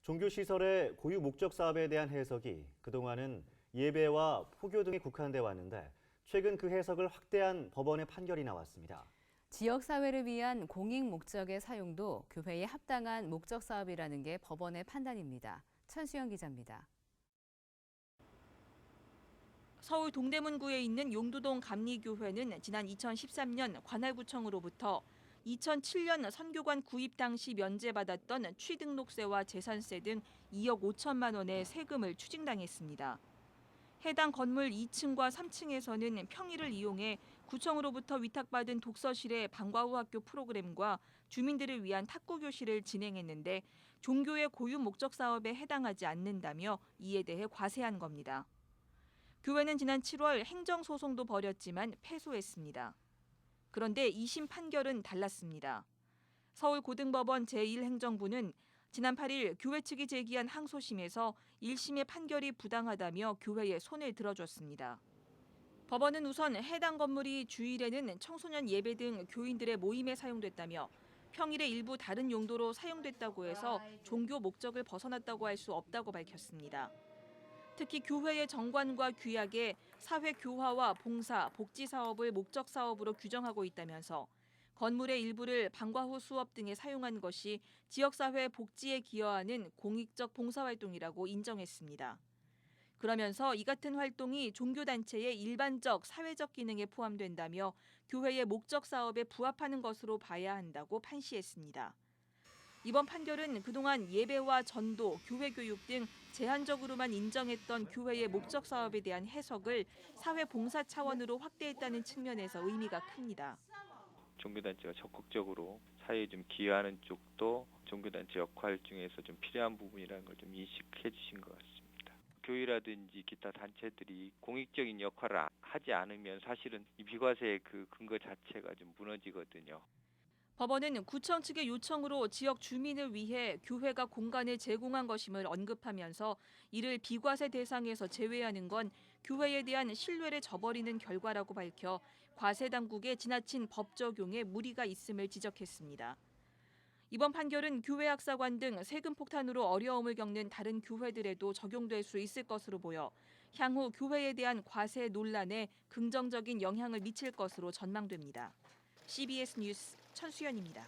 종교시설의 고유 목적 사업에 대한 해석이 그동안은 예배와 포교 등에 국한돼 왔는데 최근 그 해석을 확대한 법원의 판결이 나왔습니다. 지역사회를 위한 공익 목적의 사용도 교회에 합당한 목적 사업이라는 게 법원의 판단입니다. 천수영 기자입니다. 서울 동대문구에 있는 용두동 감리교회는 지난 2013년 관할구청으로부터 2007년 선교관 구입 당시 면제받았던 취등록세와 재산세 등 2억 5천만 원의 세금을 추징당했습니다. 해당 건물 2층과 3층에서는 평일을 이용해 구청으로부터 위탁받은 독서실의 방과 후 학교 프로그램과 주민들을 위한 탁구 교실을 진행했는데 종교의 고유 목적 사업에 해당하지 않는다며 이에 대해 과세한 겁니다. 교회는 지난 7월 행정소송도 벌였지만 패소했습니다. 그런데 2심 판결은 달랐습니다. 서울고등법원 제1행정부는 지난 8일 교회 측이 제기한 항소심에서 1심의 판결이 부당하다며 교회에 손을 들어줬습니다. 법원은 우선 해당 건물이 주일에는 청소년 예배 등 교인들의 모임에 사용됐다며 평일에 일부 다른 용도로 사용됐다고 해서 종교 목적을 벗어났다고 할 수 없다고 밝혔습니다. 특히 교회의 정관과 규약에 사회 교화와 봉사, 복지 사업을 목적 사업으로 규정하고 있다면서 건물의 일부를 방과 후 수업 등에 사용한 것이 지역사회 복지에 기여하는 공익적 봉사활동이라고 인정했습니다. 그러면서 이 같은 활동이 종교단체의 일반적 사회적 기능에 포함된다며 교회의 목적 사업에 부합하는 것으로 봐야 한다고 판시했습니다. 이번 판결은 그동안 예배와 전도, 교회 교육 등 제한적으로만 인정했던 교회의 목적 사업에 대한 해석을 사회 봉사 차원으로 확대했다는 측면에서 의미가 큽니다. 종교단체가 적극적으로 사회에 좀 기여하는 쪽도 종교단체 역할 중에서 좀 필요한 부분이라는 걸 좀 인식해 주신 것 같습니다. 교회라든지 기타 단체들이 공익적인 역할을 하지 않으면 사실은 이 비과세의 그 근거 자체가 좀 무너지거든요. 법원은 구청 측의 요청으로 지역 주민을 위해 교회가 공간을 제공한 것임을 언급하면서 이를 비과세 대상에서 제외하는 건 교회에 대한 신뢰를 저버리는 결과라고 밝혀 과세 당국의 지나친 법 적용에 무리가 있음을 지적했습니다. 이번 판결은 교회 학사관 등 세금 폭탄으로 어려움을 겪는 다른 교회들에도 적용될 수 있을 것으로 보여 향후 교회에 대한 과세 논란에 긍정적인 영향을 미칠 것으로 전망됩니다. CBS 뉴스 천수연입니다.